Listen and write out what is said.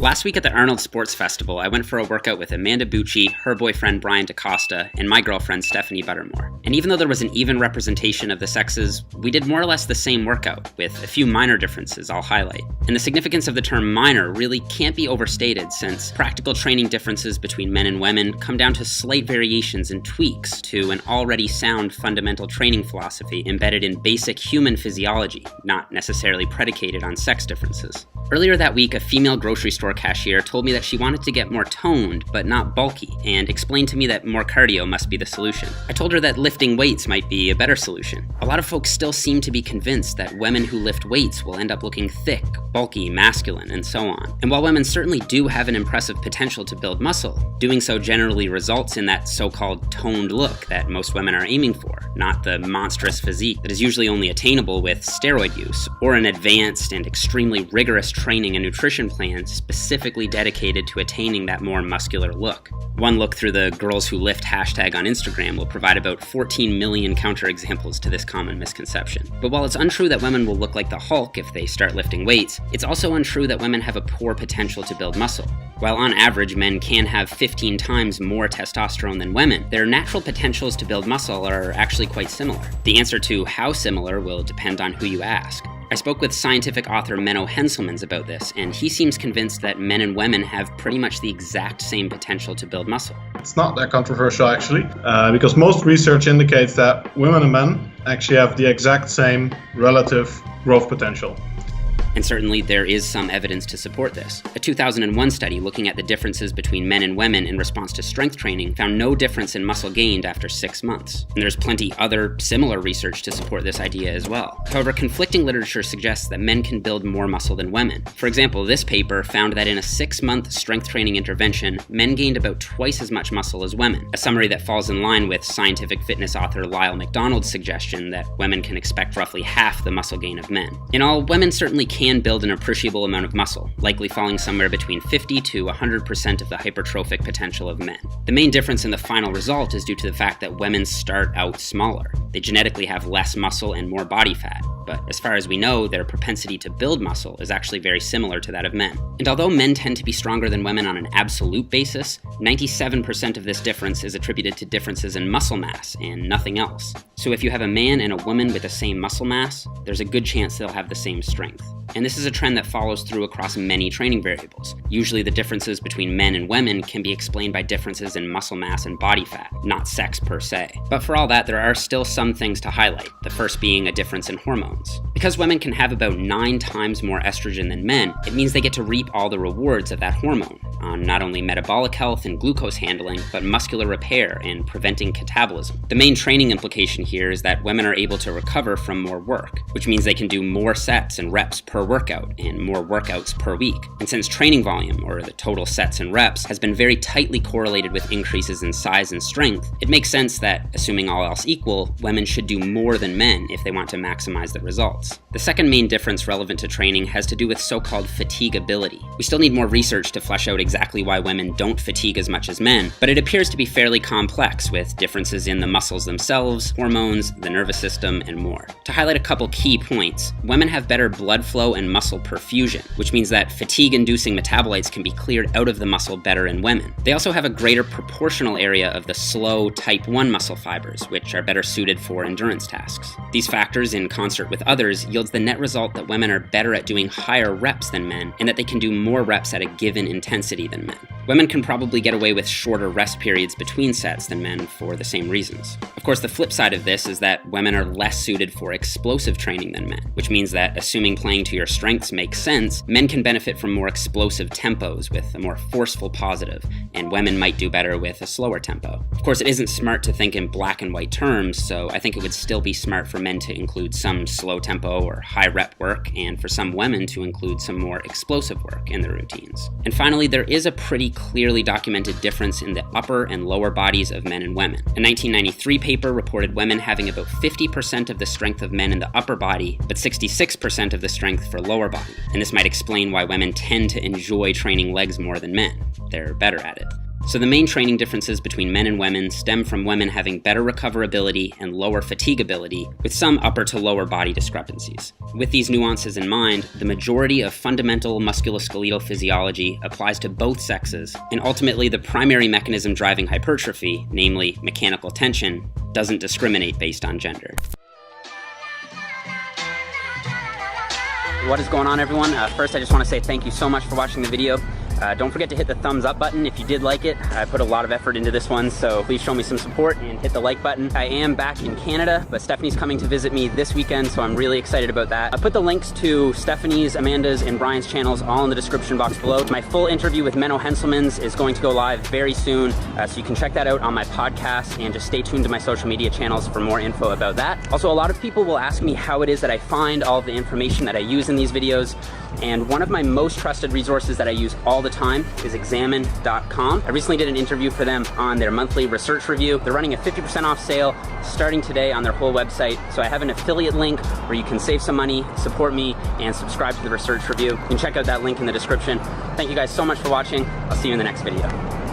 Last week at the Arnold Sports Festival, I went for a workout with Amanda Bucci, her boyfriend Brian DaCosta, and my girlfriend Stephanie Buttermore. And even though there was an even representation of the sexes, we did more or less the same workout, with a few minor differences I'll highlight. And the significance of the term minor really can't be overstated, since practical training differences between men and women come down to slight variations and tweaks to an already sound fundamental training philosophy embedded in basic human physiology, not necessarily predicated on sex differences. Earlier that week, a female grocery store cashier told me that she wanted to get more toned, but not bulky, and explained to me that more cardio must be the solution. I told her that lifting weights might be a better solution. A lot of folks still seem to be convinced that women who lift weights will end up looking thick, bulky, masculine, and so on. And while women certainly do have an impressive potential to build muscle, doing so generally results in that so-called toned look that most women are aiming for, not the monstrous physique that is usually only attainable with steroid use, or an advanced and extremely rigorous training and nutrition plan specifically dedicated to attaining that more muscular look. One look through the Girls Who Lift hashtag on Instagram will provide about 14 million counterexamples to this common misconception. But while it's untrue that women will look like the Hulk if they start lifting weights, it's also untrue that women have a poor potential to build muscle. While on average men can have 15 times more testosterone than women, their natural potentials to build muscle are actually quite similar. The answer to how similar will depend on who you ask. I spoke with scientific author Menno Henselmans about this, and he seems convinced that men and women have pretty much the exact same potential to build muscle. It's not that controversial actually, because most research indicates that women and men actually have the exact same relative growth potential. And certainly there is some evidence to support this. A 2001 study looking at the differences between men and women in response to strength training found no difference in muscle gained after 6 months. And there's plenty other similar research to support this idea as well. However, conflicting literature suggests that men can build more muscle than women. For example, this paper found that in a 6-month strength training intervention, men gained about twice as much muscle as women, a summary that falls in line with scientific fitness author Lyle McDonald's suggestion that women can expect roughly half the muscle gain of men. In all, women certainly can build an appreciable amount of muscle, likely falling somewhere between 50 to 100% of the hypertrophic potential of men. The main difference in the final result is due to the fact that women start out smaller. They genetically have less muscle and more body fat, but as far as we know, their propensity to build muscle is actually very similar to that of men. And although men tend to be stronger than women on an absolute basis, 97% of this difference is attributed to differences in muscle mass and nothing else. So if you have a man and a woman with the same muscle mass, there's a good chance they'll have the same strength. And this is a trend that follows through across many training variables. Usually the differences between men and women can be explained by differences in muscle mass and body fat, not sex per se. But for all that, there are still some things to highlight, the first being a difference in hormones. Because women can have about 9 times more estrogen than men, it means they get to reap all the rewards of that hormone, on not only metabolic health and glucose handling, but muscular repair and preventing catabolism. The main training implication here is that women are able to recover from more work, which means they can do more sets and reps per workout and more workouts per week. And since training volume, or the total sets and reps, has been very tightly correlated with increases in size and strength, it makes sense that, assuming all else equal, women should do more than men if they want to maximize the results. The second main difference relevant to training has to do with so-called fatigability. We still need more research to flesh out exactly why women don't fatigue as much as men, but it appears to be fairly complex with differences in the muscles themselves, hormones, the nervous system, and more. To highlight a couple key points, women have better blood flow and muscle perfusion, which means that fatigue-inducing metabolites can be cleared out of the muscle better in women. They also have a greater proportional area of the slow type 1 muscle fibers, which are better suited for endurance tasks. These factors, in concert with others, yields the net result that women are better at doing higher reps than men, and that they can do more reps at a given intensity than men. Women can probably get away with shorter rest periods between sets than men for the same reasons. Of course, the flip side of this is that women are less suited for explosive training than men, which means that, assuming playing to your strengths makes sense, men can benefit from more explosive tempos with a more forceful positive, and women might do better with a slower tempo. Of course, it isn't smart to think in black and white terms, so I think it would still be smart for men to include some slow tempo or high rep work, and for some women to include some more explosive work in their routines. And finally, there is a pretty clearly documented difference in the upper and lower bodies of men and women. A 1993 paper reported women having about 50% of the strength of men in the upper body, but 66% of the strength for lower body. And this might explain why women tend to enjoy training legs more than men. They're better at it. So the main training differences between men and women stem from women having better recoverability and lower fatigability, with some upper to lower body discrepancies. With these nuances in mind, the majority of fundamental musculoskeletal physiology applies to both sexes, and ultimately the primary mechanism driving hypertrophy, namely mechanical tension, doesn't discriminate based on gender. What is going on, everyone? First, I just want to say thank you so much for watching the video. Don't forget to hit the thumbs up button if you did like it. I put a lot of effort into this one, so please show me some support and hit the like button. I am back in Canada, but Stephanie's coming to visit me this weekend, so I'm really excited about that. I put the links to Stephanie's, Amanda's, and Brian's channels all in the description box below. My full interview with Menno Henselmans is going to go live very soon, so you can check that out on my podcast, and just stay tuned to my social media channels for more info about that. Also, a lot of people will ask me how it is that I find all of the information that I use in these videos, and one of my most trusted resources that I use all the time is examine.com. I recently did an interview for them on their monthly research review. They're running a 50% off sale starting today on their whole website. So I have an affiliate link where you can save some money, support me, and subscribe to the research review. You can check out that link in the description. Thank you guys so much for watching. I'll see you in the next video.